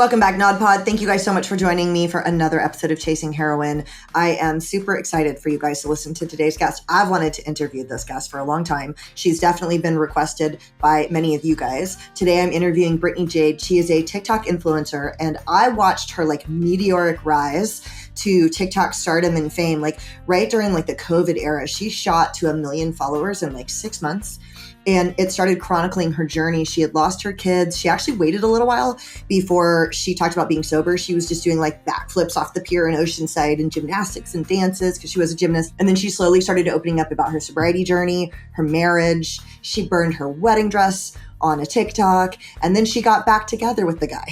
Welcome back, Nodpod. Thank you guys so much for joining me for another episode of Chasing Heroin. I am super excited for you guys to listen to today's guest. I've wanted to interview this guest for a long time. She's definitely been requested by many of you guys. Today I'm interviewing Brittany Jade. She is a TikTok influencer, and I watched her meteoric rise to TikTok stardom and fame, right during the COVID era. She shot to 1 million followers in 6 months. And it started chronicling her journey. She had lost her kids. She actually waited a little while before she talked about being sober. She was just doing backflips off the pier in Oceanside and gymnastics and dances because she was a gymnast. And then she slowly started opening up about her sobriety journey, her marriage. She burned her wedding dress on a TikTok, and then she got back together with the guy.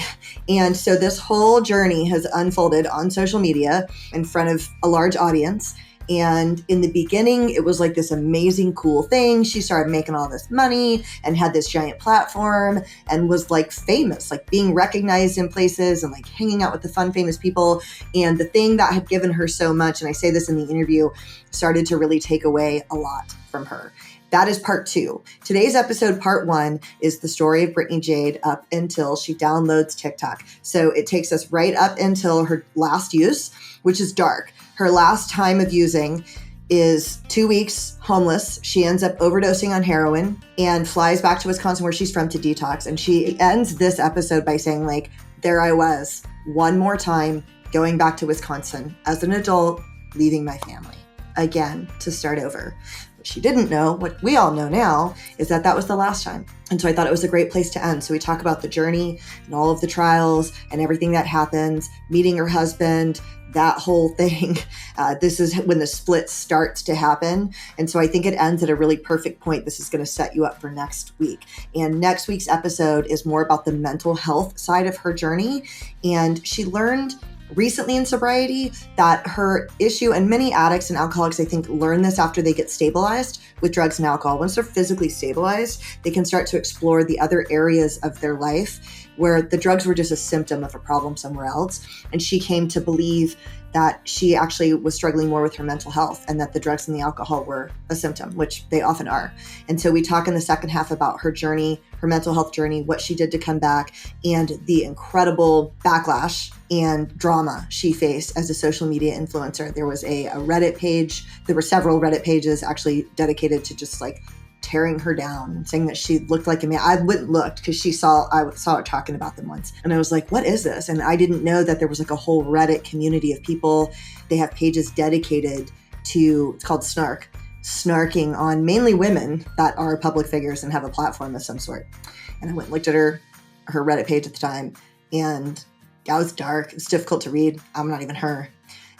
And so this whole journey has unfolded on social media in front of a large audience. And in the beginning, it was this amazing, cool thing. She started making all this money and had this giant platform and was famous, being recognized in places and hanging out with the fun, famous people. And the thing that had given her so much, and I say this in the interview, started to really take away a lot from her. That is part 2. Today's episode, part 1, is the story of Brittany Jade up until she downloads TikTok. So it takes us right up until her last use, which is dark. Her last time of using is 2 weeks homeless. She ends up overdosing on heroin and flies back to Wisconsin, where she's from, to detox. And she ends this episode by saying, there I was, one more time, going back to Wisconsin as an adult, leaving my family again to start over. What she didn't know, what we all know now, is that was the last time. And so I thought it was a great place to end. So we talk about the journey and all of the trials and everything that happens, meeting her husband, that whole thing. This is when the split starts to happen. And so I think it ends at a really perfect point. This is going to set you up for next week. And next week's episode is more about the mental health side of her journey. And she learned recently in sobriety that her issue, and many addicts and alcoholics, I think, learn this after they get stabilized with drugs and alcohol. Once they're physically stabilized, they can start to explore the other areas of their life where the drugs were just a symptom of a problem somewhere else. And she came to believe that she actually was struggling more with her mental health and that the drugs and the alcohol were a symptom, which they often are. And so we talk in the second half about her journey, her mental health journey, what she did to come back, and the incredible backlash and drama she faced as a social media influencer. There was a Reddit page. There were several Reddit pages actually dedicated to just tearing her down and saying that she looked like a man. I went and looked because I saw her talking about them once. And I was like, what is this? And I didn't know that there was a whole Reddit community of people. They have pages dedicated to, it's called Snark, snarking on mainly women that are public figures and have a platform of some sort. And I went and looked at her Reddit page at the time, and it was dark. It's difficult to read. I'm not even her.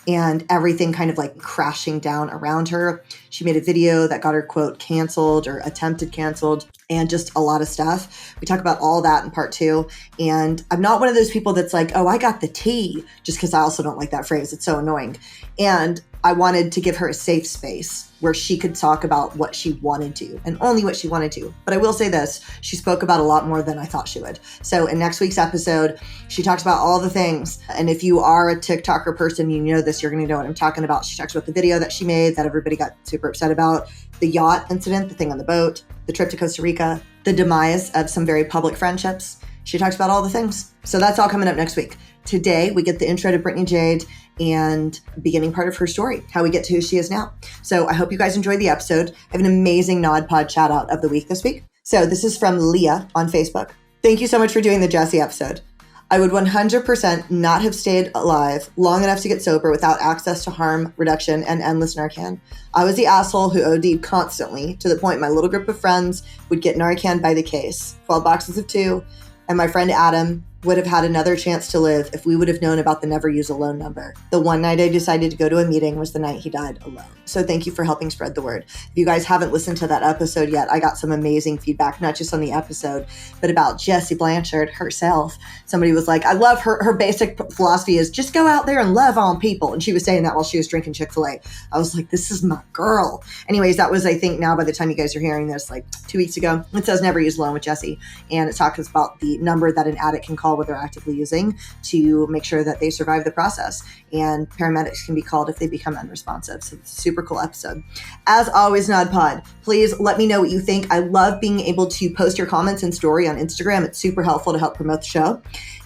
And everything kind of crashing down around her. She made a video that got her, quote, canceled or attempted canceled, and just a lot of stuff. We talk about all that in part 2. And I'm not one of those people that's oh, I got the tea, just because I also don't like that phrase. It's so annoying. And I wanted to give her a safe space where she could talk about what she wanted to and only what she wanted to. But I will say this, she spoke about a lot more than I thought she would. So in next week's episode, she talks about all the things. And if you are a TikToker person, you know this, you're going to know what I'm talking about. She talks about the video that she made that everybody got super upset about, the yacht incident, the thing on the boat, the trip to Costa Rica, the demise of some very public friendships. She talks about all the things. So that's all coming up next week. Today, we get the intro to Brittany Jade and beginning part of her story, how we get to who she is now. So I hope you guys enjoyed the episode. I have an amazing Nodpod shout out of the week this week. So this is from Leah on Facebook. Thank you so much for doing the Jessie episode. I would 100% not have stayed alive long enough to get sober without access to harm reduction and endless Narcan. I was the asshole who OD'd constantly, to the point my little group of friends would get Narcan by the case, 12 boxes of 2, and my friend Adam would have had another chance to live if we would have known about the never use alone number. The one night I decided to go to a meeting was the night he died alone. So thank you for helping spread the word. If you guys haven't listened to that episode yet, I got some amazing feedback, not just on the episode, but about Jessie Blanchard herself. Somebody was like, I love her basic philosophy is just go out there and love on people. And she was saying that while she was drinking Chick-fil-A. I was like, this is my girl. Anyways, that was, I think now by the time you guys are hearing this, 2 weeks ago. It says never use alone with Jessie. And it talks about the number that an addict can call call what they're actively using to make sure that they survive the process. And paramedics can be called if they become unresponsive. So it's a super cool episode. As always, Nodpod, please let me know what you think. I love being able to post your comments and story on Instagram. It's super helpful to help promote the show.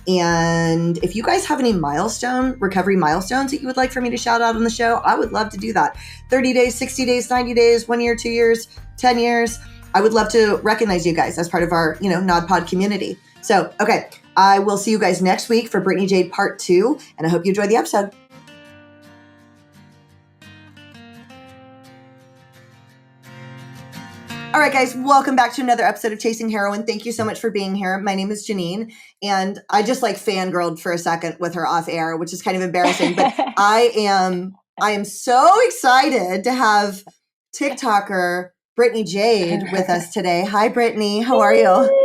And if you guys have any recovery milestones that you would like for me to shout out on the show, I would love to do that. 30 days, 60 days, 90 days, 1 year, 2 years, 10 years. I would love to recognize you guys as part of our, Nodpod community. So, okay, I will see you guys next week for Brittany Jade Part 2, and I hope you enjoyed the episode. All right, guys, welcome back to another episode of Chasing Heroin. Thank you so much for being here. My name is Janine, and I just fangirled for a second with her off air, which is kind of embarrassing, but I am so excited to have TikToker Brittany Jade with us today. Hi, Brittany. How are you?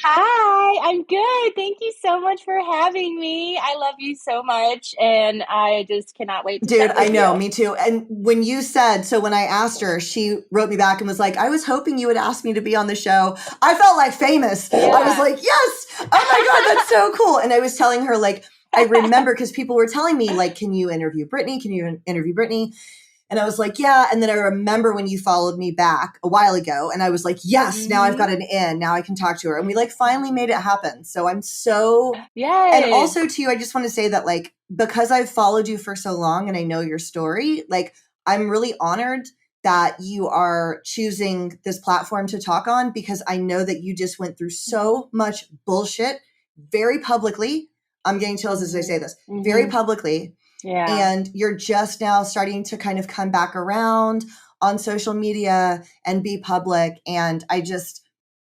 Hi, I'm good. Thank you so much for having me. I love you so much, and I just cannot wait to Dude, chat with I know, you. me too. And when you said, so when I asked her, she wrote me back and was like, I was hoping you would ask me to be on the show. I felt like famous. Yeah. I was like, yes. Oh my God, that's so cool. And I was telling her, I remember because people were telling me, can you interview Brittany? Can you interview Brittany? And I was like, yeah. And then I remember when you followed me back a while ago and I was like, yes, now I've got an in. Now I can talk to her. And we finally made it happen. So I'm so, Yay. And also too, I just want to say that because I've followed you for so long and I know your story, I'm really honored that you are choosing this platform to talk on, because I know that you just went through so much bullshit very publicly. I'm getting chills as I say this, very publicly. Yeah. And you're just now starting to kind of come back around on social media and be public. And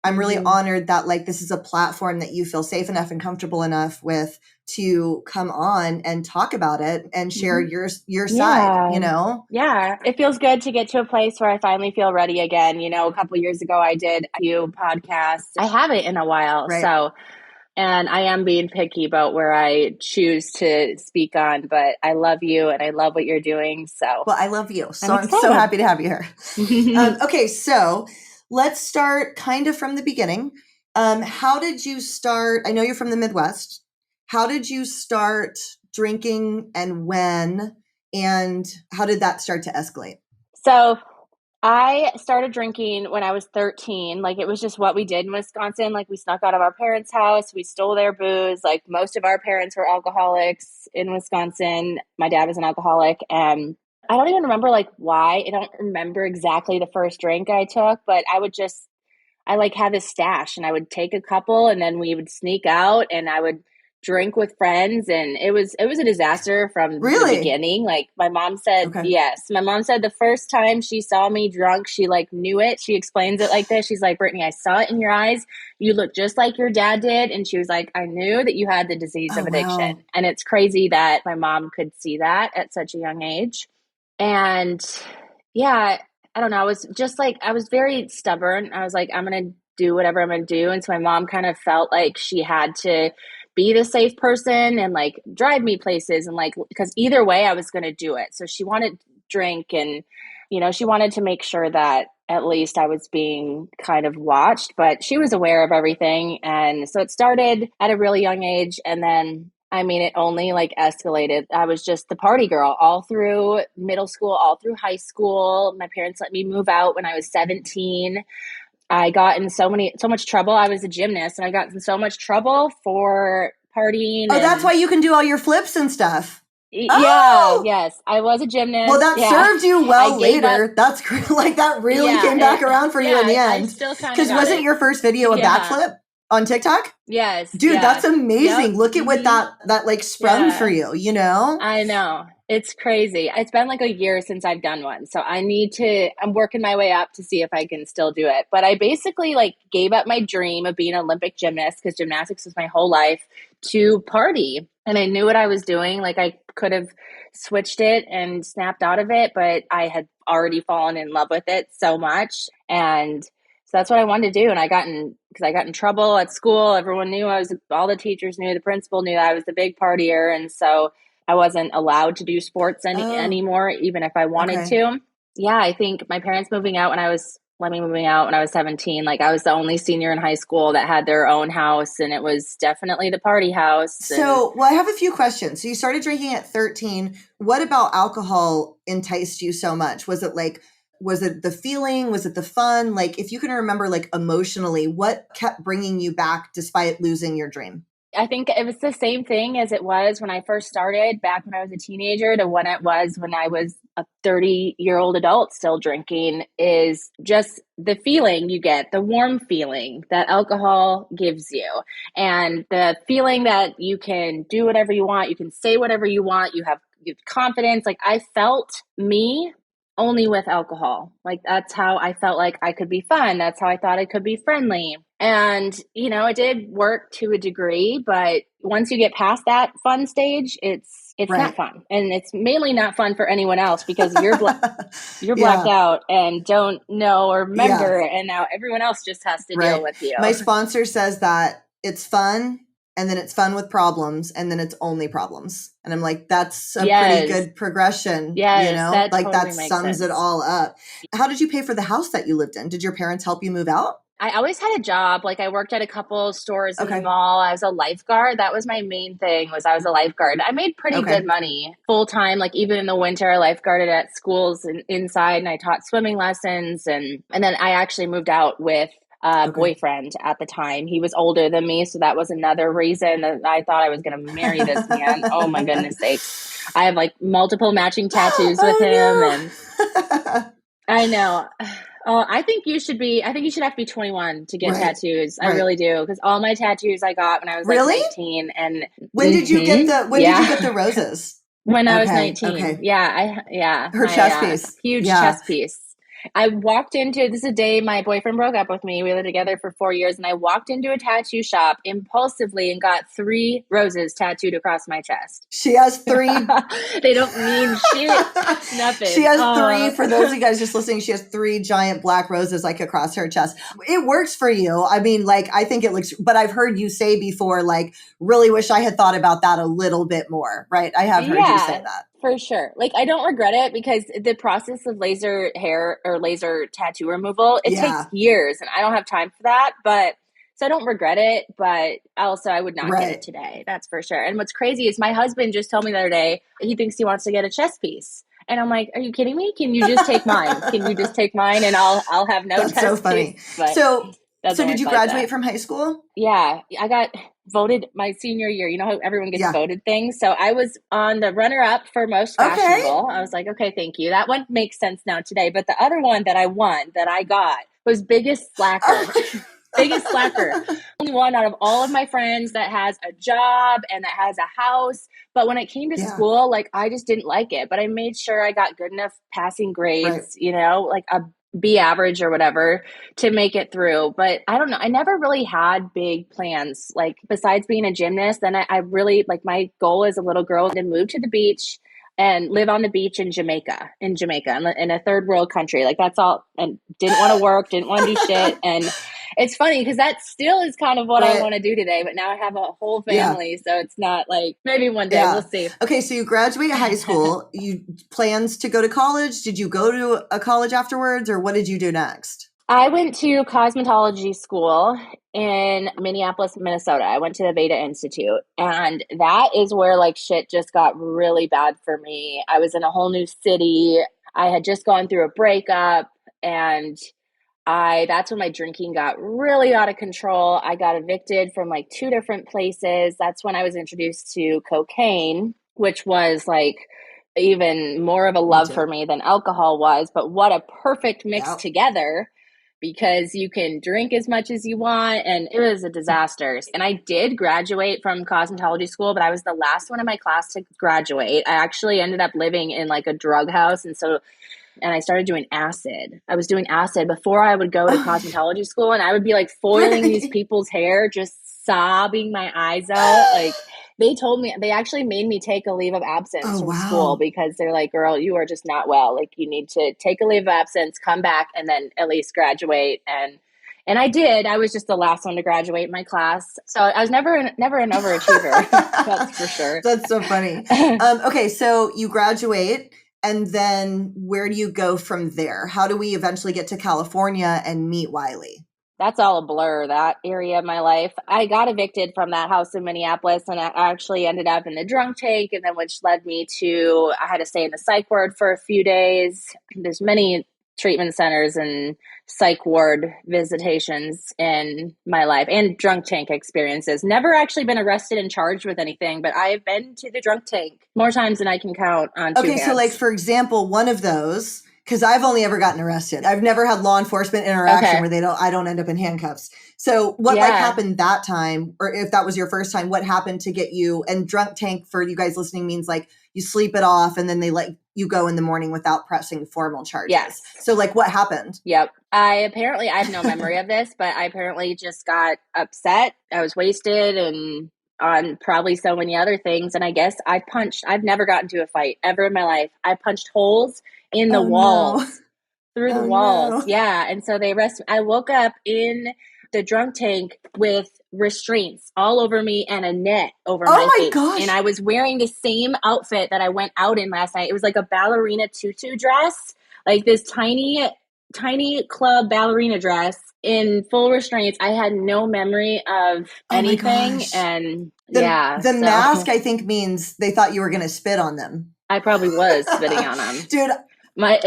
I'm really honored that this is a platform that you feel safe enough and comfortable enough with to come on and talk about it and share your side, Yeah. It feels good to get to a place where I finally feel ready again. A couple years ago, I did a few podcasts. I haven't in a while. Right. So, and I am being picky about where I choose to speak on, but I love you and I love what you're doing. So, well, I love you. So I'm so happy to have you here. Okay. So let's start kind of from the beginning. How did you start? I know you're from the Midwest. How did you start drinking and when, and how did that start to escalate? So I started drinking when I was 13. It was just what we did in Wisconsin. We snuck out of our parents' house. We stole their booze. Most of our parents were alcoholics in Wisconsin. My dad was an alcoholic. And I don't even remember why. I don't remember exactly the first drink I took, but I had this stash and I would take a couple and then we would sneak out and I would drink with friends, and it was a disaster from the beginning. My mom said, yes. My mom said the first time she saw me drunk, she knew it. She explains it like this. She's like, Brittany, I saw it in your eyes. You look just like your dad did. And she was like, I knew that you had the disease of addiction. Wow. And it's crazy that my mom could see that at such a young age. And yeah, I don't know. I was just I was very stubborn. I was like, I'm going to do whatever I'm going to do. And so my mom kind of felt like she had to be the safe person and drive me places and because either way I was going to do it. So she wanted drink and, she wanted to make sure that at least I was being kind of watched, but she was aware of everything. And so it started at a really young age. And then, it only escalated. I was just the party girl all through middle school, all through high school. My parents let me move out when I was 17. I got in so much trouble. I was a gymnast and I got in so much trouble for partying. Oh, that's why you can do all your flips and stuff. Yeah, yes. I was a gymnast. Well, that served you well later. That's great. That really came back around for you in the end. Because wasn't your first video a backflip on TikTok? Yes. Dude, that's amazing. Yep. Look at what that sprung for you, I know. It's crazy. It's been a year since I've done one. So I'm working my way up to see if I can still do it. But I basically gave up my dream of being an Olympic gymnast, because gymnastics was my whole life, to party. And I knew what I was doing. I could have switched it and snapped out of it, but I had already fallen in love with it so much. And so that's what I wanted to do. And I got in trouble at school. Everyone knew all the teachers knew, the principal knew that I was the big partier. And so I wasn't allowed to do sports anymore, even if I wanted to. Yeah, I think my parents moving out when I was let me moving out when I was 17. Like I was the only senior in high school that had their own house, and it was definitely the party house. So, well, I have a few questions. So you started drinking at 13. What about alcohol enticed you so much? Was it the feeling? Was it the fun? Like, if you can remember, like, emotionally, what kept bringing you back despite losing your dream? I think it was the same thing as it was when I first started back when I was a teenager to when it was when I was a 30-year-old adult still drinking, is just the feeling you get, the warm feeling that alcohol gives you, and the feeling that you can do whatever you want, you can say whatever you want, you have confidence. Like I felt me only with alcohol. Like that's how I felt like I could be fun. That's how I thought I could be friendly. And, you know, it did work to a degree, but once you get past that fun stage, it's Right. not fun. And it's mainly not fun for anyone else because you're Yeah. blacked out and don't know or remember. And now everyone else just has to deal with you. My sponsor says that it's fun, and then it's fun with problems, and then it's only problems. And I'm like, that's a pretty good progression. Yes, you know, that like totally that makes sums sense. it all up. How did you pay for the house that you lived in? Did your parents help you move out? I always had a job. Like I worked at a couple stores in Okay. the mall. I was a lifeguard. That was my main thing, was I was a lifeguard. I made pretty good money full time. Like even in the winter, I lifeguarded at schools and inside, and I taught swimming lessons. And then I actually moved out with a boyfriend at the time. He was older than me, so that was another reason that I thought I was going to marry this man. Oh my goodness sakes. I have like multiple matching tattoos with him. And I know. Oh, I think you should have to be 21 to get tattoos. I really do. Because all my tattoos I got when I was like 19. And when did you get the roses? When I was 19. Okay. Yeah. Her chest piece. Huge chest piece. I walked into, this is a day my boyfriend broke up with me. We lived together for 4 years, and I walked into a tattoo shop impulsively and got 3 roses tattooed across my chest. She has 3. They don't mean shit. Nothing. She has 3, for those of you guys just listening, she has 3 giant black roses like across her chest. It works for you. I mean, like, I think it looks, but I've heard you say before, like, really wish I had thought about that a little bit more, right? I have heard you say that. For sure. Like, I don't regret it because the process of laser hair or laser tattoo removal, it takes years, and I don't have time for that. But so I don't regret it, but also I would not get it today. That's for sure. And what's crazy is my husband just told me the other day, he thinks he wants to get a chest piece. And I'm like, are you kidding me? Can you just take mine? Can you just take mine and I'll have no chest piece? That's so funny. So did you graduate from high school? Yeah, I got voted my senior year. You know how everyone gets voted things? So I was on the runner-up for most fashionable. I was like, okay, thank you. That one makes sense now today. But the other one that I won, that I got, was biggest slacker. Biggest slacker. Only one out of all of my friends that has a job and that has a house. But when it came to school, like, I just didn't like it. But I made sure I got good enough passing grades, you know, like a B average or whatever to make it through. But I don't know. I never really had big plans. Like, besides being a gymnast, then I really, like, my goal as a little girl to move to the beach and live on the beach in Jamaica, in a third world country. Like, that's all. And didn't want to work, didn't want to do shit. And it's funny because that still is kind of what I want to do today. But now I have a whole family. So it's not like, maybe one day we'll see. Okay. So you graduate high school, you plans to go to college. Did you go to a college afterwards, or what did you do next? I went to cosmetology school in Minneapolis, Minnesota. I went to the Beta Institute, and that is where, like, shit just got really bad for me. I was in a whole new city. I had just gone through a breakup, and that's when my drinking got really out of control. I got evicted from like 2 different places. That's when I was introduced to cocaine, which was like even more of a love for me than alcohol was. But what a perfect mix together, because you can drink as much as you want, and it was a disaster. And I did graduate from cosmetology school, but I was the last one in my class to graduate. I actually ended up living in like a drug house, and I started doing acid. I was doing acid before I would go to cosmetology school, and I would be like foiling these people's hair, just sobbing my eyes out. Like, they actually made me take a leave of absence from school because they're like, girl, you are just not well. Like, you need to take a leave of absence, come back, and then at least graduate. And I did. I was just the last one to graduate in my class. So I was never an overachiever. That's for sure. That's so funny. Okay. So you graduate, And then where do you go from there? How do we eventually get to California and meet Wiley? That's all a blur, that area of my life. I got evicted from that house in Minneapolis, and I actually ended up in the drunk tank, and then which led me to, I had to stay in the psych ward for a few days. There's many treatment centers and psych ward visitations in my life, and drunk tank experiences. Never actually been arrested and charged with anything, but I've been to the drunk tank more times than I can count on two hands. So like, for example, one of those, because I've only ever gotten arrested. I've never had law enforcement interaction where I don't end up in handcuffs. So what like happened that time, or if that was your first time, what happened to get you? And drunk tank, for you guys listening, means like you sleep it off and then they let you go in the morning without pressing formal charges. Yes. So like what happened? Yep. I have no memory of this, but I apparently just got upset. I was wasted and on probably so many other things. And I guess I've never gotten to a fight ever in my life. I punched holes in the walls, through the walls. No. Yeah. And so they arrested me. I woke up in the drunk tank with restraints all over me and a net over my face. Gosh. And I was wearing the same outfit that I went out in last night. It was like a ballerina tutu dress, like this tiny club ballerina dress in full restraints. I had no memory of anything. And the mask, I think, means they thought you were going to spit on them. I probably was spitting on them. Dude. My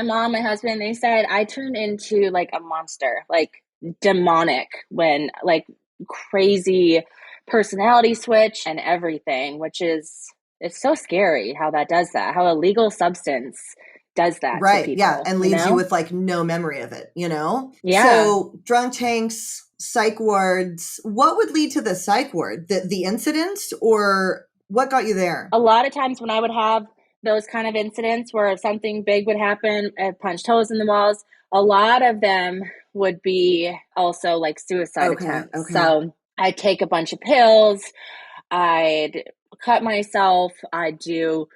mom, my husband, they said I turned into like a monster, like demonic, when like crazy personality switch and everything, which is, it's so scary how that does that, how a legal substance does that to people. Yeah, and leaves you with like no memory of it, Yeah. So drunk tanks, psych wards. What would lead to the psych ward? The incidents, or what got you there? A lot of times when I would have those kind of incidents where something big would happen, I punched holes in the walls, a lot of them would be also like suicide attempts. Okay. So I'd take a bunch of pills, I'd cut myself, I'd do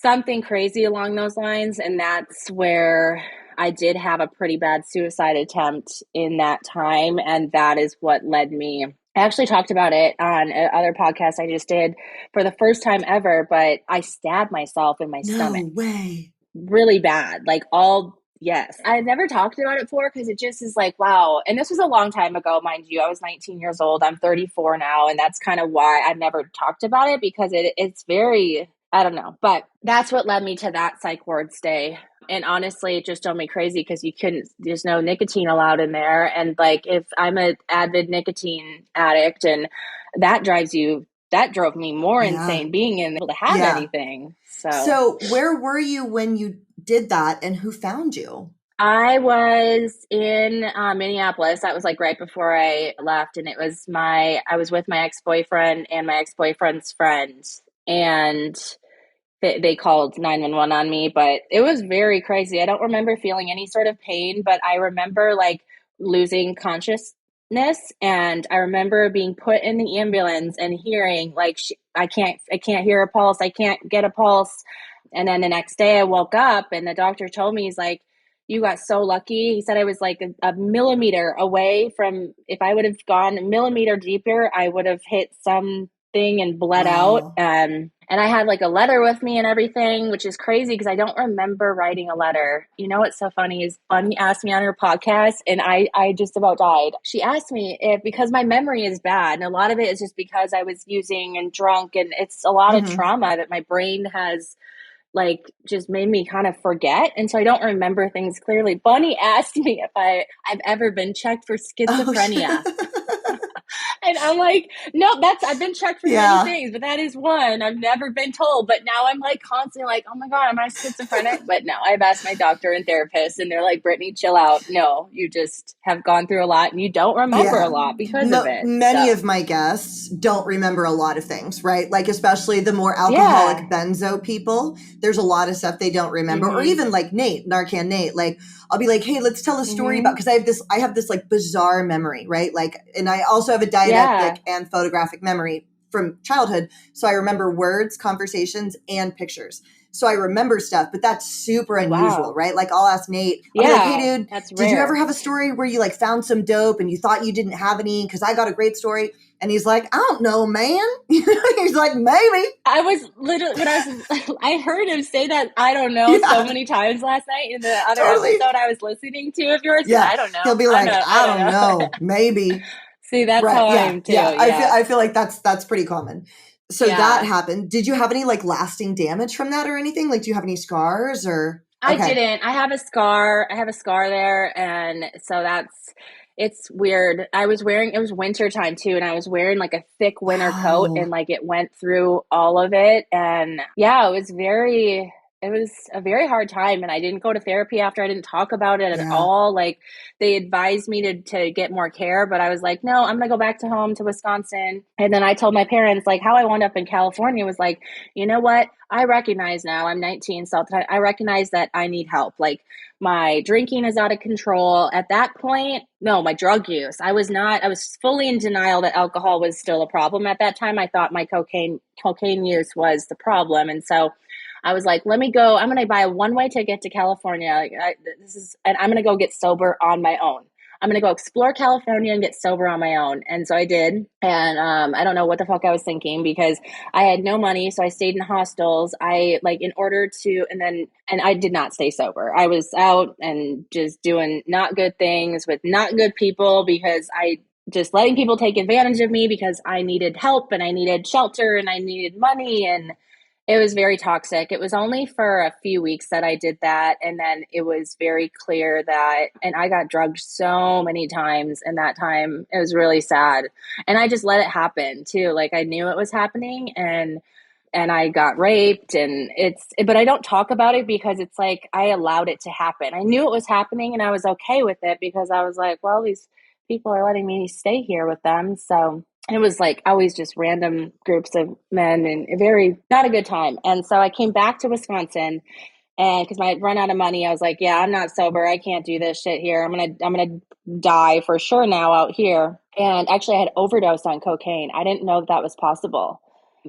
something crazy along those lines. And that's where I did have a pretty bad suicide attempt in that time. And that is what led me. I actually talked about it on other podcasts I just did for the first time ever, but I stabbed myself in my stomach. No way. Really bad. Yes. I've never talked about it before because it just is like, wow. And this was a long time ago, mind you. I was 19 years old. I'm 34 now. And that's kind of why I've never talked about it, because it's very, I don't know. But that's what led me to that psych ward stay. And honestly, it just drove me crazy because there's no nicotine allowed in there. And like, if I'm an avid nicotine addict, and that drove me more insane being able to have anything. So where were you when you did that, and who found you? I was in Minneapolis. That was like right before I left. And I was with my ex-boyfriend and my ex-boyfriend's friend. And they called 911 on me, but it was very crazy. I don't remember feeling any sort of pain, but I remember like losing consciousness. And I remember being put in the ambulance and hearing like, I can't hear a pulse. I can't get a pulse. And then the next day I woke up and the doctor told me, he's like, you got so lucky. He said I was like a millimeter away from, if I would have gone a millimeter deeper, I would have hit something and bled out. And I had like a letter with me and everything, which is crazy because I don't remember writing a letter. You know what's so funny is Bunny asked me on her podcast and I just about died. She asked me if, because my memory is bad, and a lot of it is just because I was using and drunk, and it's a lot of trauma that my brain has like just made me kind of forget. And so I don't remember things clearly. Bunny asked me if I've ever been checked for schizophrenia. And I'm like, no, I've been checked for many things, but that is one I've never been told. But now I'm like constantly like, oh my God, am I schizophrenic? But no, I've asked my doctor and therapist and they're like, Brittany, chill out. No, you just have gone through a lot and you don't remember a lot because of it. Many of my guests don't remember a lot of things, right? Like especially the more alcoholic benzo people, there's a lot of stuff they don't remember. Or even like Narcan Nate, like I'll be like, hey, let's tell a story about, because I have this like bizarre memory, right? Like, and I also have a didactic and photographic memory from childhood. So I remember words, conversations, and pictures. So I remember stuff, but that's super unusual, right? Like I'll ask Nate, I'll be like, hey dude, did you ever have a story where you like found some dope and you thought you didn't have any? Because I got a great story. And he's like, I don't know, man. He's like, maybe. I was literally, I heard him say that, I don't know, so many times last night in the other episode I was listening to of yours. Yeah. I don't know. He'll be like, I don't know, maybe. See, that's how I am too. Yeah. I feel like that's pretty common. So that happened. Did you have any like lasting damage from that or anything? Like, do you have any scars or? I didn't. I have a scar. There. And so it's weird. It was winter time too. And I was wearing like a thick winter coat and like it went through all of it. And yeah, it was a very hard time. And I didn't go to therapy after. I didn't talk about it at all. Like they advised me to get more care, but I was like, no, I'm going to go back to home to Wisconsin. And then I told my parents like how I wound up in California was like, you know what? I recognize now I'm 19. So I recognize that I need help. Like my drinking is out of control at that point. No, my drug use. I was fully in denial that alcohol was still a problem at that time. I thought my cocaine use was the problem. And so I was like, let me go. I'm going to buy a one-way ticket to California. And I'm going to go get sober on my own. I'm going to go explore California and get sober on my own. And so I did. And I don't know what the fuck I was thinking because I had no money. So I stayed in hostels. And I did not stay sober. I was out and just doing not good things with not good people because I just letting people take advantage of me because I needed help and I needed shelter and I needed money. And it was very toxic. It was only for a few weeks that I did that. And then it was very clear and I got drugged so many times in that time. It was really sad. And I just let it happen too. Like I knew it was happening and I got raped but I don't talk about it because it's like, I allowed it to happen. I knew it was happening and I was okay with it because I was like, well, these people are letting me stay here with them. So it was like always just random groups of men and not a good time. And so I came back to Wisconsin and because I had run out of money, I was like, yeah, I'm not sober. I can't do this shit here. I'm going to die for sure now out here. And actually I had overdosed on cocaine. I didn't know that was possible.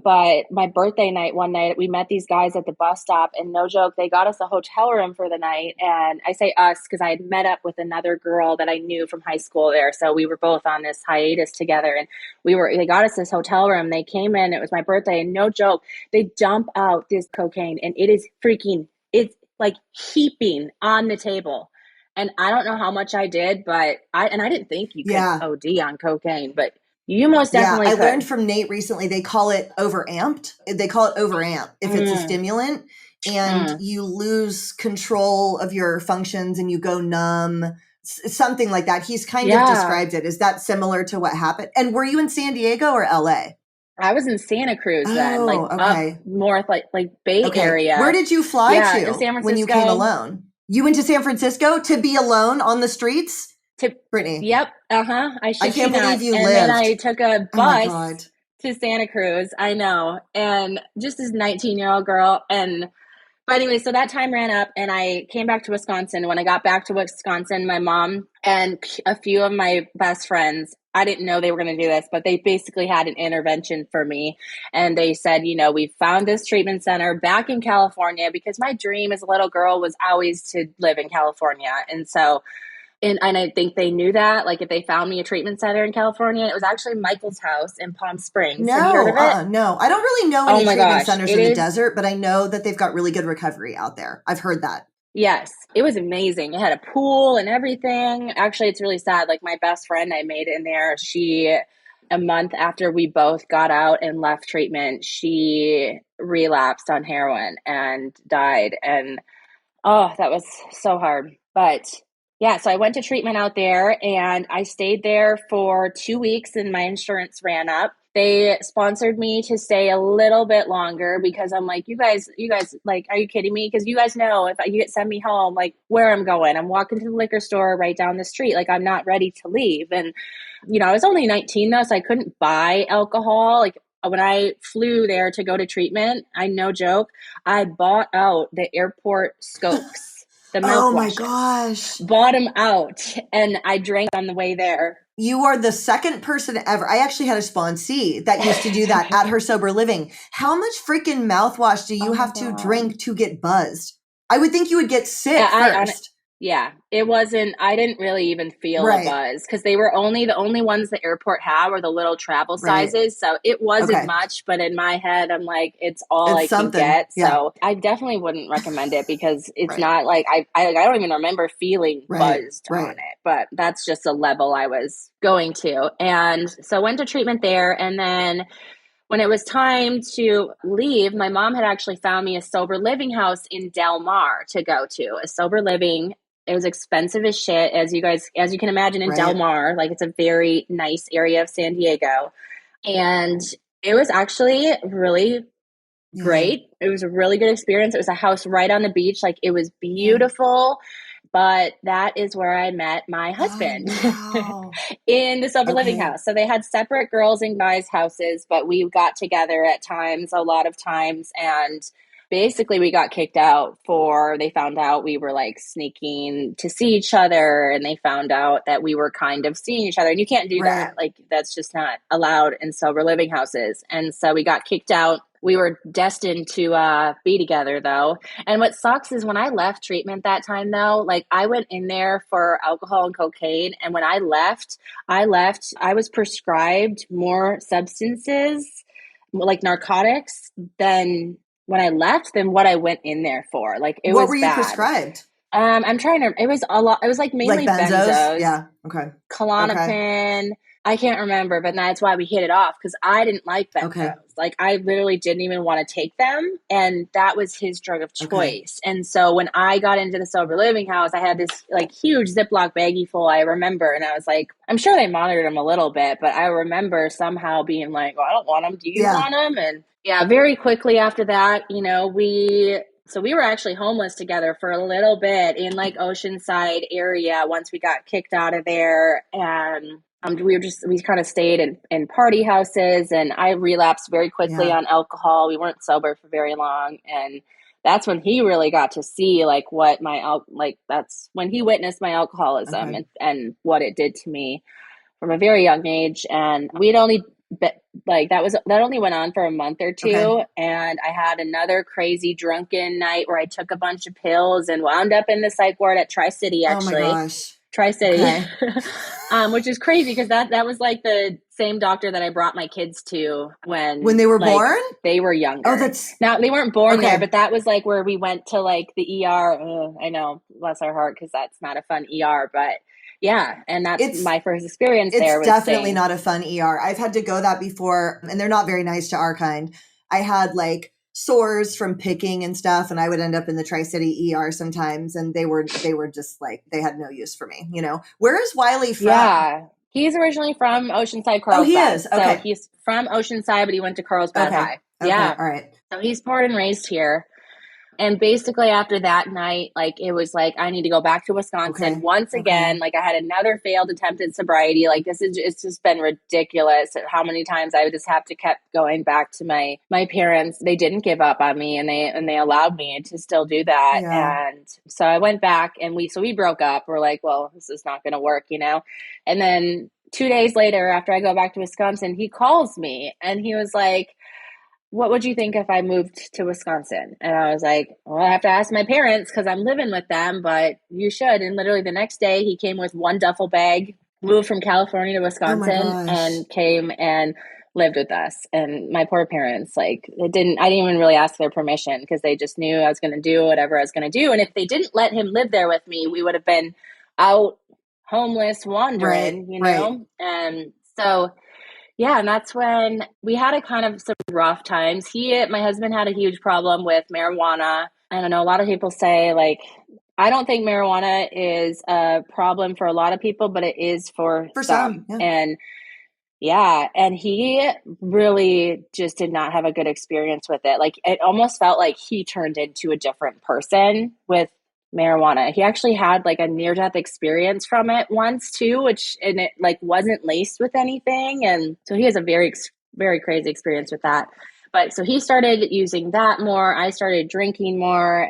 But my birthday night, one night, we met these guys at the bus stop and no joke, they got us a hotel room for the night. And I say us because I had met up with another girl that I knew from high school there. So we were both on this hiatus together and they got us this hotel room. They came in, it was my birthday and no joke, they dump out this cocaine and it's like heaping on the table. And I don't know how much I did, but I didn't think you could OD on cocaine, but you most definitely could. I learned from Nate recently, they call it overamped. They call it overamp if it's a stimulant and you lose control of your functions and you go numb, something like that. He's kind of described it. Is that similar to what happened? And were you in San Diego or LA? I was in Santa Cruz then, up north, like Bay Area. Where did you fly to San Francisco when you came alone? You went to San Francisco to be alone on the streets? Brittany. Yep. I can't believe you lived. And then I took a bus to Santa Cruz. I know. And just this 19-year-old girl. But anyway, so that time ran up and I came back to Wisconsin. When I got back to Wisconsin, my mom and a few of my best friends, I didn't know they were going to do this, but they basically had an intervention for me. And they said, we found this treatment center back in California because my dream as a little girl was always to live in California. And so and I think they knew that, like if they found me a treatment center in California, it was actually Michael's house in Palm Springs. No, have you heard of it? No. I don't really know any treatment centers in the desert, but I know that they've got really good recovery out there. I've heard that. Yes, it was amazing. It had a pool and everything. Actually, it's really sad. Like my best friend I made in there, a month after we both got out and left treatment, she relapsed on heroin and died. And that was so hard. But yeah, so I went to treatment out there and I stayed there for 2 weeks and my insurance ran up. They sponsored me to stay a little bit longer because I'm like, you guys, like, are you kidding me? Because you guys know if you send me home, like where I'm going, I'm walking to the liquor store right down the street. Like I'm not ready to leave. And, I was only 19 though, so I couldn't buy alcohol. Like when I flew there to go to treatment, no joke, I bought out the airport Scopes. The milk oh my gosh. Bought them out and I drank on the way there. You are the second person ever. I actually had a sponsee that used to do that at her sober living. How much freaking mouthwash do you have to drink to get buzzed? I would think you would get sick first. It wasn't, I didn't really even feel a Right. buzz because they were the only ones the airport had were the little travel Right. sizes. So it wasn't Okay. much, but in my head, I'm like, it's all It's I can something. get. Yeah. So I definitely wouldn't recommend it because it's Right. not like I don't even remember feeling Right. buzzed on Right. it, but that's just a level I was going to. And so I went to treatment there. And then when it was time to leave, my mom had actually found me a sober living house in Del Mar to go to. A sober living. It was expensive as shit, as you can imagine in Del Right. Mar. Like, it's a very nice area of San Diego. And it was actually really Yeah. great. It was a really good experience. It was a house right on the beach. Like, it was Yeah. beautiful. But that is where I met my Oh, husband wow. in the sober living Okay. house. So they had separate girls and guys houses, but we got together at times, a lot of times. And basically we got kicked out they found out we were like sneaking to see each other, and they found out that we were kind of seeing each other. And you can't do that. Right. Like, that's just not allowed in sober living houses. And so we got kicked out. We were destined to be together, though. And what sucks is when I left treatment that time, though, like, I went in there for alcohol and cocaine. And when I left, I was prescribed more substances, like narcotics, than when I left than what I went in there for. Like, it What was were you bad. prescribed? I'm trying to, it was a lot. It was like Like mainly benzos? benzos, Yeah. Okay. Okay. Klonopin. I can't remember, but that's why we hit it off, because I didn't like Okay. benzos. Like, I literally didn't even want to take them, and that was his drug of Okay. choice. And so when I got into the sober living house, I had this like huge Ziploc baggie full, I remember, and I was like, I'm sure they monitored him a little bit, but I remember somehow being like, well, I don't want them. Do you Yeah. want them? And yeah, very quickly after that, we were actually homeless together for a little bit in like Oceanside area once we got kicked out of there. And we kind of stayed in party houses, and I relapsed very quickly Yeah. on alcohol. We weren't sober for very long. And that's when he really got to see like that's when he witnessed my alcoholism, Okay. and what it did to me from a very young age. And we'd only that only went on for a month or Okay. two. And I had another crazy drunken night where I took a bunch of pills and wound up in the psych ward at Tri-City, Oh my actually. gosh. Tri-City, Okay. which is crazy because that was like the same doctor that I brought my kids to When when they were like born? they were Oh, younger. that's Now, they weren't born there, okay. but that was like where we went to like the ER. I know, bless our heart, because that's not a fun ER, but yeah, and that's It's my first experience It's there was definitely staying. not a fun ER. I've had to go that before, and they're not very nice to our kind. I had like sores from picking and stuff, and I would end up in the Tri-City ER sometimes, and they were just like they had no use for me. Where is Wiley from? Yeah. He's originally from Oceanside, Oh, he Carlsbad. is. So Okay. he's from Oceanside, but he went to Carlsbad Okay. High. Okay. Yeah. All right. So he's born and raised here. And basically after that night, like, it was like, I need to go back to Wisconsin Okay. once Okay. again. Like, I had another failed attempt at sobriety. Like, it's just been ridiculous how many times I would just have to kept going back to my parents. They didn't give up on me, and they allowed me to still do that. Yeah. And so I went back, and we broke up. We're like, well, this is not going to work, And then 2 days later, after I go back to Wisconsin, he calls me and he was like, what would you think if I moved to Wisconsin? And I was like, well, I have to ask my parents because I'm living with them, but you should. And literally the next day he came with one duffel bag, moved from California to Oh my Wisconsin, gosh. and came and lived with us. And my poor parents, like, I didn't even really ask their permission because they just knew I was going to do whatever I was going to do. And if they didn't let him live there with me, we would have been out homeless, Right. wandering, Right. And so yeah, and that's when we had a kind of some rough times. My husband had a huge problem with marijuana. I don't know, a lot of people say, like, I don't think marijuana is a problem for a lot of people, but it is for For some. some. Yeah. And yeah, and he really just did not have a good experience with it. Like, it almost felt like he turned into a different person with marijuana. He actually had like a near death experience from it once too, and it like wasn't laced with anything. And so he has a very crazy experience with that. But so he started using that more. I started drinking more,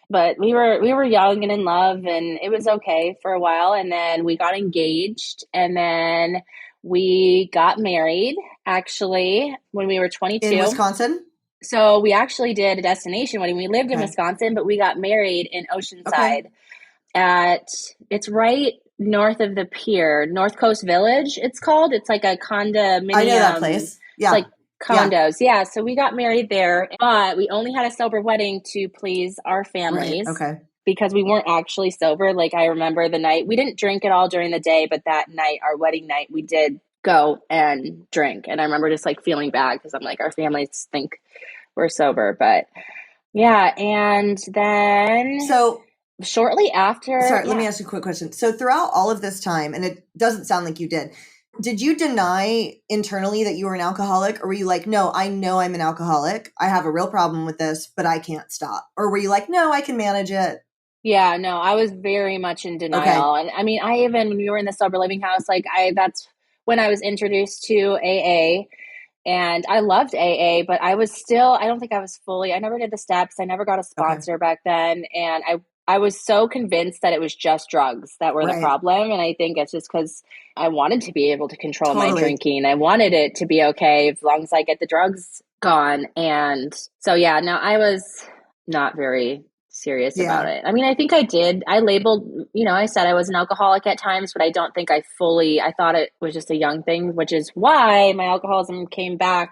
but we were young and in love, and it was okay for a while. And then we got engaged, and then we got married actually when we were In 22. Wisconsin? So we actually did a destination wedding. We lived in Okay. Wisconsin, but we got married in Okay. Oceanside. it's right north of the pier, North Coast Village, it's called. It's like a I know that condominium. place. It's Yeah. like Yeah. condos. Yeah. So we got married there, but we only had a sober wedding to please our Right. families Okay. because we weren't actually sober. Like I remember the night, we didn't drink at all during the day, but that night, our wedding night, we did go and drink. And I remember just like feeling bad because I'm like, our families think we're sober. But yeah. And then So, shortly after, sorry, let me ask you a quick question. So, throughout all of this time, and it doesn't sound like you did you deny internally that you were an alcoholic? Or were you like, no, I know I'm an alcoholic. I have a real problem with this, but I can't stop? Or were you like, no, I can manage it? yeah, no, I was very much in Okay. denial. And I mean, I even, when we were in the sober living house, like that's when I was introduced to AA. And I loved AA, but I was still, I don't think I was fully, I never did the steps. I never got a Okay. sponsor back then. And I was so convinced that it was just drugs that were the Right. problem. And I think it's just because I wanted to be able to control my Totally. drinking. I wanted it to be okay as long as I get the drugs gone. And so, yeah, no, I was not very serious about Yeah. it. I mean, I think I did. I labeled, I said I was an alcoholic at times, but I don't think I thought it was just a young thing, which is why my alcoholism came back,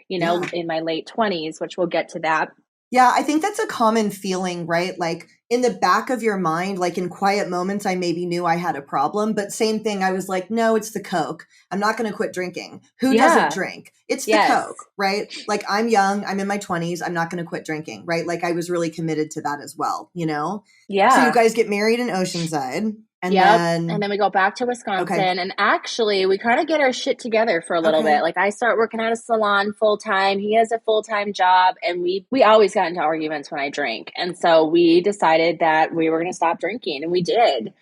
Yeah. in my late 20s, which we'll get to that. Yeah, I think that's a common feeling, right? Like in the back of your mind, like in quiet moments, I maybe knew I had a problem, but same thing. I was like, no, it's the Coke. I'm not going to quit drinking. Who doesn't Yeah. drink? It's the Yes. Coke, right? Like I'm young, I'm in my 20s, I'm not going to quit drinking, right? Like I was really committed to that as well, So you Yeah. guys get married in Oceanside and Yep. And then, then we go back to okay, Wisconsin. And actually, we kind of get our shit together for a little okay, bit. Like I start working at a salon full time. He has a full time job, and we always got into arguments when I drink. And so we decided that we were going to stop drinking, and we did.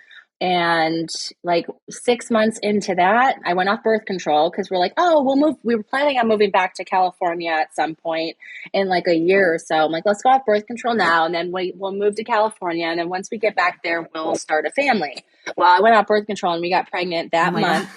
And like 6 months into that, I went off birth control because we're like, oh, we'll move. We were planning on moving back to California at some point in like a year or so. I'm like, let's go off birth control now, and then we'll move to California. And then once we get back there, we'll start a family. Well, I went off birth control and we got pregnant that month.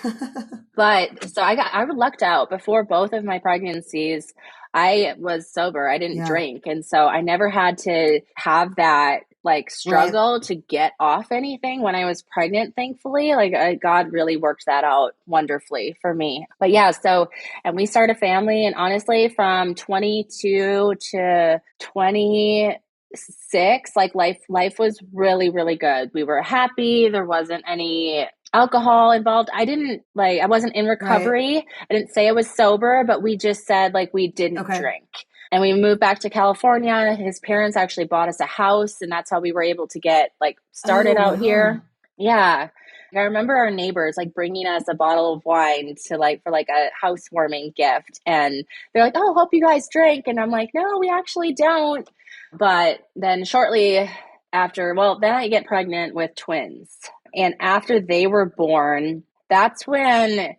But so I lucked out before both of my pregnancies. I was sober. I didn't drink. And so I never had to have that like struggle to get off anything when I was pregnant, thankfully. Like God really worked that out wonderfully for me. But yeah, so, and we started a family, and honestly, from 22 to 26, like life was really, really good. We were happy. There wasn't any alcohol involved. I wasn't in recovery. Right. I didn't say I was sober, but we just said like we didn't drink. And we moved back to California. His parents actually bought us a house, and that's how we were able to get like started out here. Yeah. I remember our neighbors like bringing us a bottle of wine to like for like a housewarming gift, and they're like, "Oh, hope you guys drink." And I'm like, "No, we actually don't." But then shortly after, then I get pregnant with twins. And after they were born, that's when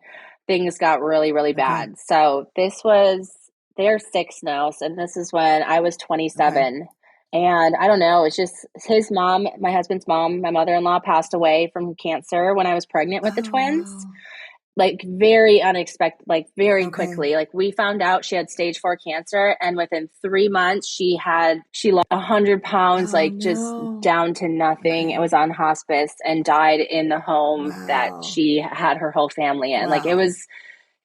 things got really, really bad. So they're 6 now. And this is when I was 27. Okay. And I don't know, it's just his mom, my husband's mom, my mother-in-law passed away from cancer when I was pregnant with the twins. Wow. Like very unexpected, like very quickly. Like we found out she had stage 4 cancer, and within 3 months she lost 100 pounds, just down to nothing. It was on hospice and died in the home that she had her whole family in. Like it was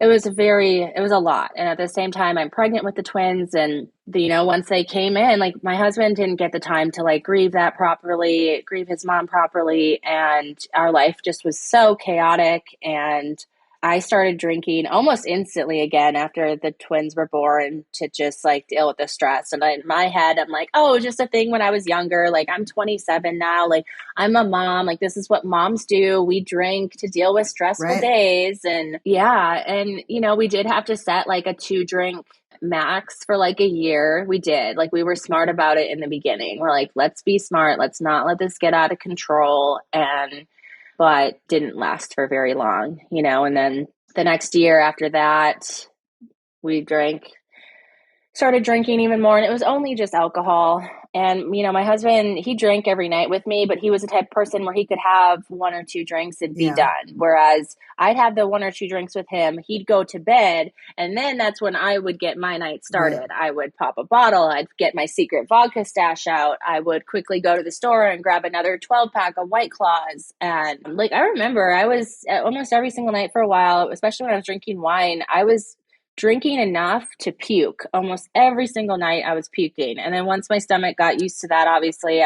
a lot. And at the same time, I'm pregnant with the twins, and once they came in, like my husband didn't get the time to like grieve his mom properly. And our life just was so chaotic. And I started drinking almost instantly again after the twins were born to just like deal with the stress. And in my head, I'm like, oh, just a thing when I was younger. Like I'm 27 now. Like I'm a mom. Like this is what moms do. We drink to deal with stressful days. And yeah. And, we did have to set like a 2-drink max for like a year. We did. Like we were smart about it in the beginning. We're like, let's be smart. Let's not let this get out of control. But didn't last for very long, and then the next year after that, we drank started drinking even more, and it was only just alcohol. And, you know, my husband, he drank every night with me, but he was the type of person where he could have 1 or 2 drinks and be done. Whereas I'd have the 1 or 2 drinks with him, he'd go to bed, and then that's when I would get my night started. Right. I would pop a bottle, I'd get my secret vodka stash out, I would quickly go to the store and grab another 12-pack of White Claws. And like, I remember I was almost every single night for a while, especially when I was drinking wine, I was drinking enough to puke. Almost every single night I was puking. And then once my stomach got used to that, obviously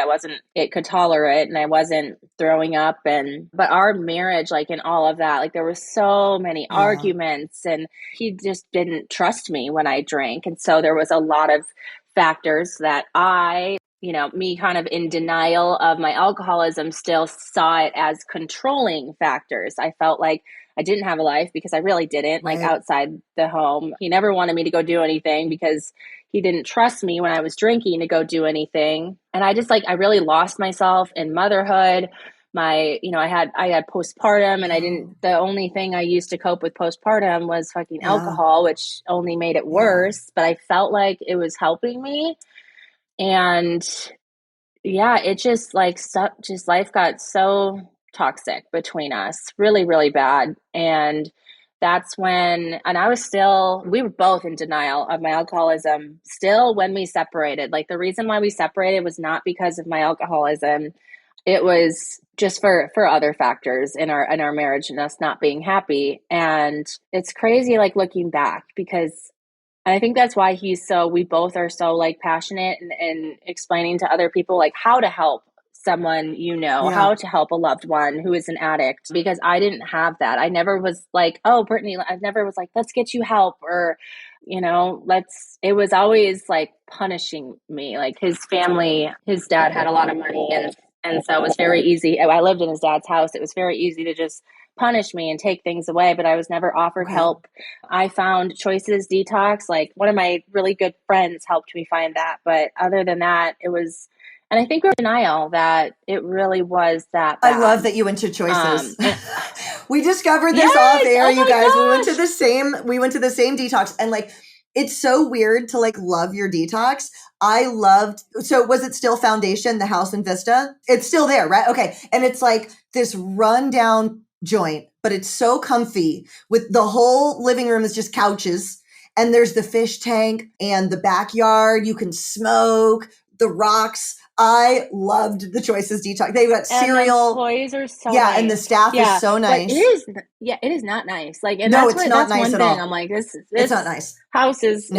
it could tolerate, and I wasn't throwing up. But our marriage, like in all of that, like there were so many arguments, and he just didn't trust me when I drank. And so there was a lot of factors that me kind of in denial of my alcoholism, still saw it as controlling factors. I felt like I didn't have a life because I really didn't, like outside the home. He never wanted me to go do anything because he didn't trust me when I was drinking to go do anything. And I really lost myself in motherhood. I had postpartum, and the only thing I used to cope with postpartum was fucking alcohol, which only made it worse, but I felt like it was helping me. And it just life got so toxic between us, really, really bad. And that's when, we were both in denial of my alcoholism still when we separated. Like the reason why we separated was not because of my alcoholism. It was just for other factors in our marriage and us not being happy. And it's crazy, like looking back, because and I think that's why we both are so like passionate and explaining to other people like how to help someone, how to help a loved one who is an addict, because I didn't have that. I never was like, oh, Brittany, I never was like, let's get you help, or, it was always like punishing me. Like his family, his dad had a lot of money, and so it was very easy. I lived in his dad's house. It was very easy to just punish me and take things away, but I was never offered help. I found Choices Detox. Like one of my really good friends helped me find that. But other than that, and I think we're in denial that it really was that bad. I love that you went to Choices. We discovered this off air, you guys. Gosh. We went to the same detox, and like, it's so weird to like love your detox. So was it still Foundation, the house in Vista? It's still there, right? Okay. And it's like this rundown joint, but it's so comfy, with the whole living room is just couches, and there's the fish tank and the backyard. You can smoke, the rocks. I loved the Choices Detox. They've got cereal. And the employees are so nice. And the staff is so nice. It is not nice. Like, and that's not nice at all. I'm like, this it's not nice. House is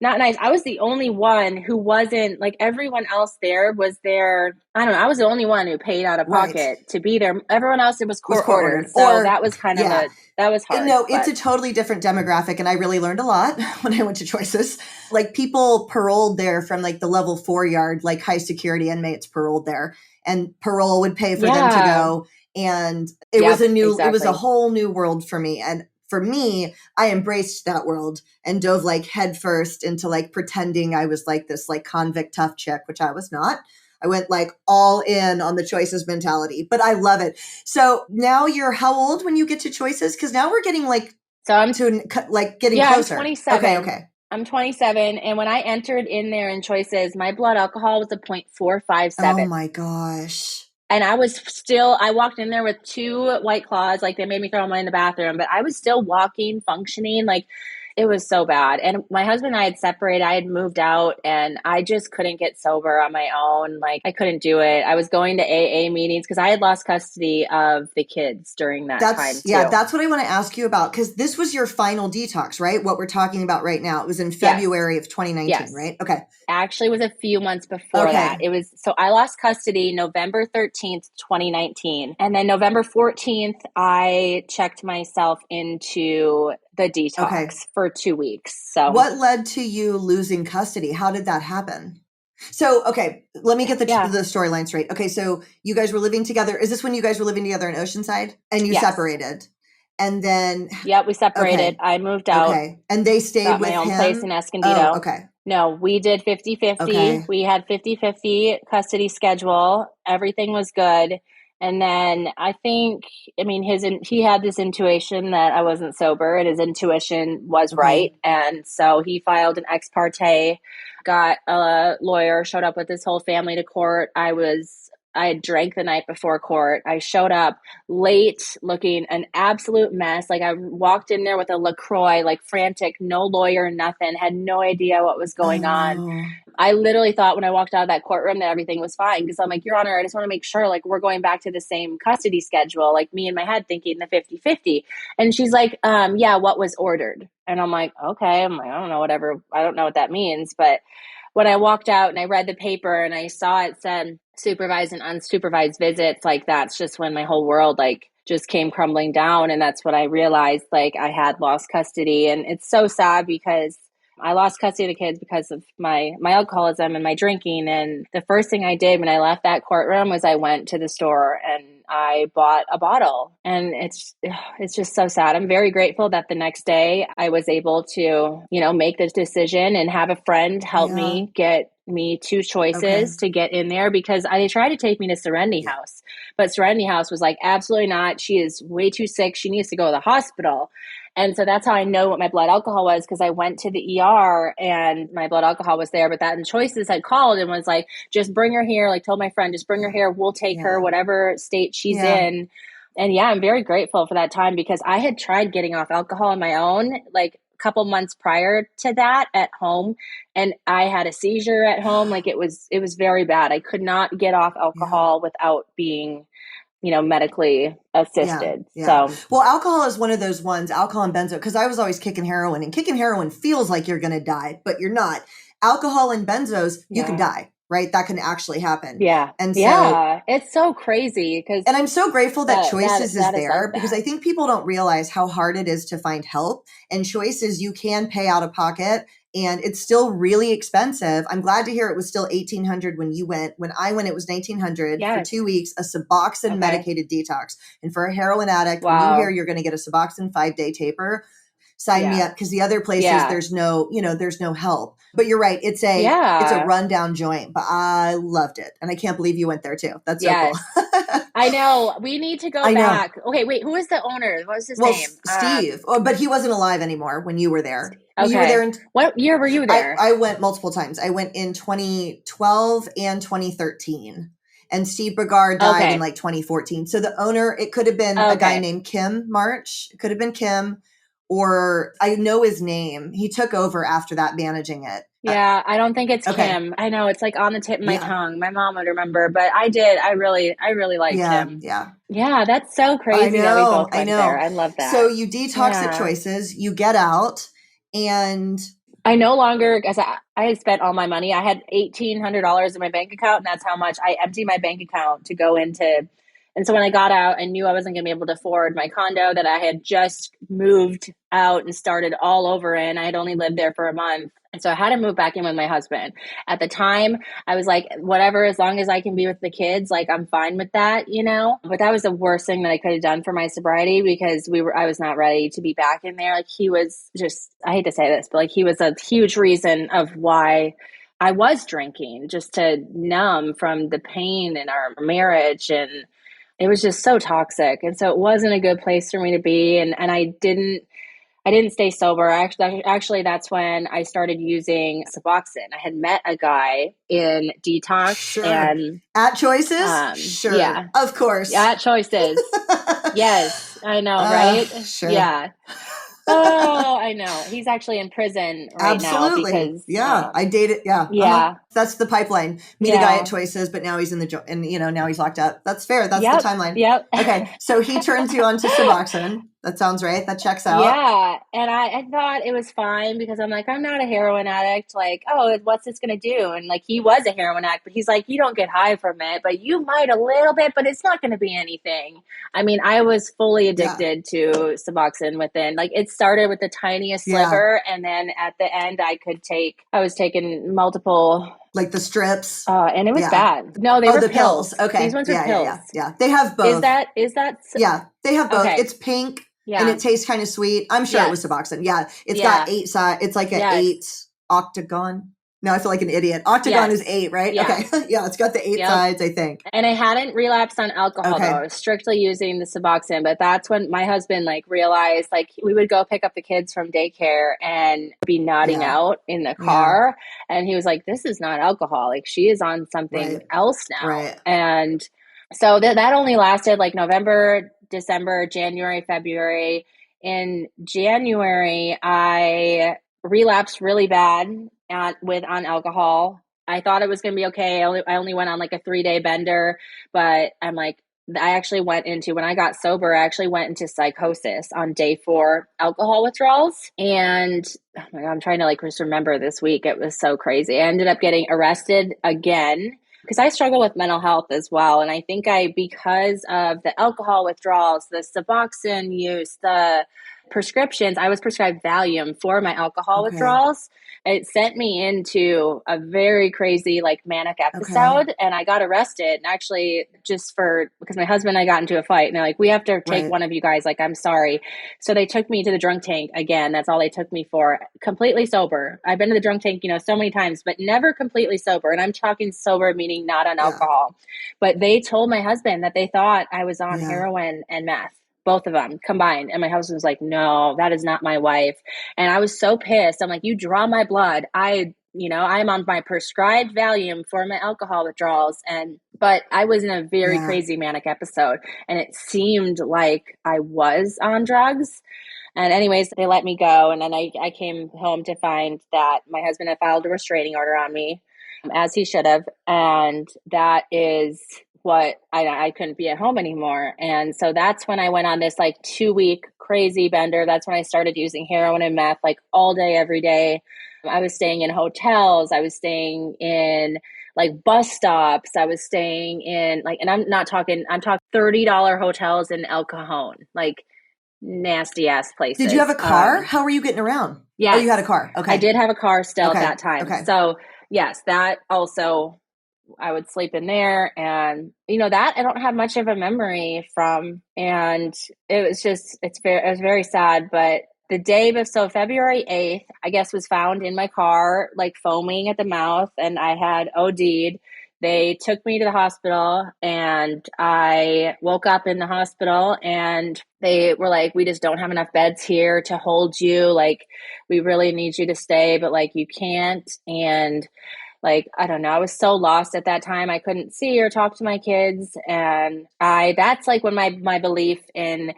not nice. I was the only one who wasn't, like, everyone else there was there. I don't know. I was the only one who paid out of pocket to be there. Everyone else, it was court ordered. So that was kind of that was hard. No, it's a totally different demographic. And I really learned a lot when I went to Choices. Like, people paroled there from like the level 4 yard, like high security inmates paroled there, and parole would pay for them to go. And it was it was a whole new world for me. And for me, I embraced that world and dove like headfirst into like pretending I was like this like convict tough chick, which I was not. I went like all in on the Choices mentality, but I love it. So now you're how old when you get to Choices? Because now we're getting like, so I'm getting closer. I'm 27. Okay. I'm 27. And when I entered in there in Choices, my blood alcohol was a 0.457. Oh my gosh. And I walked in there with 2 White Claws. Like, they made me throw them in the bathroom, but I was still walking, functioning. Like, it was so bad. And my husband and I had separated. I had moved out, and I just couldn't get sober on my own. Like, I couldn't do it. I was going to AA meetings because I had lost custody of the kids during that time too. Yeah, that's what I want to ask you about, because this was your final detox, right? What we're talking about right now. It was in February of 2019, right? Okay. Actually, it was a few months before that. It was, so I lost custody November 13th, 2019. And then November 14th, I checked myself into the detox for 2 weeks. So what led to you losing custody? How did that happen? So, let me get the storyline straight. Okay. So you guys were living together. Is this when you guys were living together in Oceanside and you separated? And then we separated. I moved out. Okay. And they stayed with my own him? place in Escondido. Oh, okay. No, we did 50-50. We had 50-50 custody schedule. Everything was good. And then I think, I mean, he had this intuition that I wasn't sober, and his intuition was right. Okay. And so he filed an ex parte, got a lawyer, showed up with his whole family to court. I had drank the night before court. I showed up late, looking an absolute mess. Like, I walked in there with a LaCroix, like frantic, no lawyer, nothing, had no idea what was Oh going on. no. I literally thought when I walked out of that courtroom that everything was fine, because I'm like, Your Honor, I just want to make sure, like, we're going back to the same custody schedule, like me in my head thinking the 50-50. And she's like, yeah, what was ordered? And I'm like, okay. I'm like, I don't know, whatever. I don't know what that means. But when I walked out and I read the paper and I saw it said supervised and unsupervised visits, like, that's just when my whole world, like, just came crumbling down. And that's when I realized, like, I had lost custody. And it's so sad because I lost custody of the kids because of my alcoholism and my drinking. And the first thing I did when I left that courtroom was I went to the store and I bought a bottle. And it's just so sad. I'm very grateful that the next day I was able to, make this decision and have a friend help Yeah. me get me two choices to get in there, because they tried to take me to Serenity House, but Serenity House was like, absolutely not. She is way too sick. She needs to go to the hospital. And so that's how I know what my blood alcohol was, because I went to the ER and my blood alcohol was there. But that in Choices had called and was like, just bring her here. Like, told my friend, just bring her here. We'll take her, whatever state she's in. And I'm very grateful for that time, because I had tried getting off alcohol on my own, like a couple months prior to that at home. And I had a seizure at home. Like, it was very bad. I could not get off alcohol without being medically assisted. Yeah. So, well, alcohol is one of those ones, alcohol and benzo, because I was always kicking heroin, and kicking heroin feels like you're going to die, but you're not. Alcohol and benzos, you can die, right? That can actually happen. Yeah. And so, yeah, it's so crazy because, and I'm so grateful that Choices is that there, like because I think people don't realize how hard it is to find help. And Choices, you can pay out of pocket, and it's still really expensive. I'm glad to hear it was still $1,800 when you went. When I went, it was $1,900 for 2 weeks, a Suboxone medicated detox. And for a heroin addict, when you hear you're going to get a Suboxone 5-day taper, sign me up, because the other places there's no help. But you're right, it's a rundown joint, but I loved it, and I can't believe you went there too. That's so cool. I know. We need to go back. Okay, wait. Who was the owner? What was his name? Steve. But he wasn't alive anymore when you were there. Okay. You were there what year were you there? I went multiple times. I went in 2012 and 2013. And Steve Brigard died in like 2014. So the owner, it could have been a guy named Kim March. It could have been Kim, or I know his name. He took over after that, managing it. Yeah, I don't think it's Kim. I know, it's like on the tip of my tongue. My mom would remember, but I did. I really liked him. Yeah, that's so crazy that we both went there. I love that. So you detox at Choices, you get out, and I no longer, because I had spent all my money. I had $1,800 in my bank account, and that's how much I emptied my bank account to go into. And so when I got out, I knew I wasn't going to be able to afford my condo that I had just moved out and started all over in. I had only lived there for a month. And so I had to move back in with my husband. At the time, I was like, whatever, as long as I can be with the kids, like, I'm fine with that, But that was the worst thing that I could have done for my sobriety, because I was not ready to be back in there. Like, he was just, I hate to say this, but like, he was a huge reason of why I was drinking, just to numb from the pain in our marriage. And it was just so toxic. And so it wasn't a good place for me to be. And I didn't stay sober. Actually, that's when I started using Suboxone. I had met a guy in Detox and at Choices. Yeah, of course. At Choices. Yes, I know, right? Yeah. Oh, I know. He's actually in prison now because I dated. Yeah. That's the pipeline. Meet a guy at Choices, but now he's now he's locked up. That's fair. That's the timeline. Yep. Okay, so he turns you on to Suboxone. That sounds right. That checks out. Yeah. And I thought it was fine, because I'm like, I'm not a heroin addict. Like, oh, what's this going to do? And like, he was a heroin addict, but he's like, you don't get high from it, but you might a little bit, but it's not going to be anything. I mean, I was fully addicted to Suboxone within, like, it started with the tiniest sliver. And then at the end I was taking multiple, like the strips. And it was bad. No, they were the pills. Okay. These ones are pills. Yeah. They have both. Is that? Yeah, they have both. Okay. It's pink. Yeah. And it tastes kind of sweet. I'm sure it was Suboxone. Yeah. It's got 8 sides. It's like an 8 octagon. Now I feel like an idiot. Octagon Yes. is 8, right? Yeah. Okay. Yeah, it's got the 8 Yep. sides, I think. And I hadn't relapsed on alcohol though. I was strictly using the Suboxone, but that's when my husband like realized, like, we would go pick up the kids from daycare and be nodding out in the car. And he was like, this is not alcohol. Like, she is on something else now. Right. And so that only lasted like November, December, January, February. In January, I relapsed really bad on alcohol. I thought it was going to be okay. I only went on like a 3-day bender, but I'm like, I actually went into, when I got sober, I actually went into psychosis on day 4 alcohol withdrawals. And oh my God, I'm trying to like just remember this week. It was so crazy. I ended up getting arrested again because I struggle with mental health as well. And I think because of the alcohol withdrawals, the Suboxone use, the prescriptions, I was prescribed Valium for my alcohol withdrawals. It sent me into a very crazy, like, manic episode, and I got arrested. And actually, because my husband and I got into a fight, and they're like, we have to take one of you guys. Like, I'm sorry. So they took me to the drunk tank again. That's all they took me for. Completely sober. I've been to the drunk tank, so many times, but never completely sober. And I'm talking sober, meaning not on alcohol. But they told my husband that they thought I was on heroin and meth. Both of them combined. And my husband was like, no, that is not my wife. And I was so pissed. I'm like, you draw my blood. I'm on my prescribed Valium for my alcohol withdrawals. But I was in a very crazy manic episode, and it seemed like I was on drugs. And anyways, they let me go. And then I came home to find that my husband had filed a restraining order on me, as he should have. And that is what I couldn't be at home anymore. And so that's when I went on this like 2-week crazy bender. That's when I started using heroin and meth like all day, every day. I was staying in hotels. I was staying in like bus stops. I was staying in I'm talking $30 hotels in El Cajon, like nasty ass places. Did you have a car? How were you getting around? Yeah. Oh, you had a car. Okay. I did have a car still at that time. Okay. So yes, that also, I would sleep in there, and that I don't have much of a memory from. And it was very sad. But the day before, February 8th, I guess, was found in my car, like foaming at the mouth, and I had OD'd. They took me to the hospital, and I woke up in the hospital, and they were like, we just don't have enough beds here to hold you. Like, we really need you to stay, but like, you can't. And like, I don't know, I was so lost at that time. I couldn't see or talk to my kids. And that's like when my belief in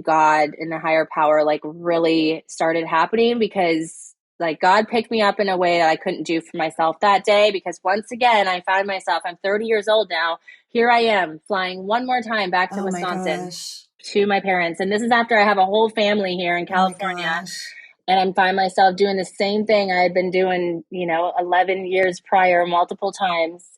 God, in the higher power, like really started happening, because like God picked me up in a way that I couldn't do for myself that day. Because once again, I found myself, I'm 30 years old now. Here I am flying one more time back to Wisconsin to my parents. And this is after I have a whole family here in California. And I find myself doing the same thing I had been doing, 11 years prior, multiple times.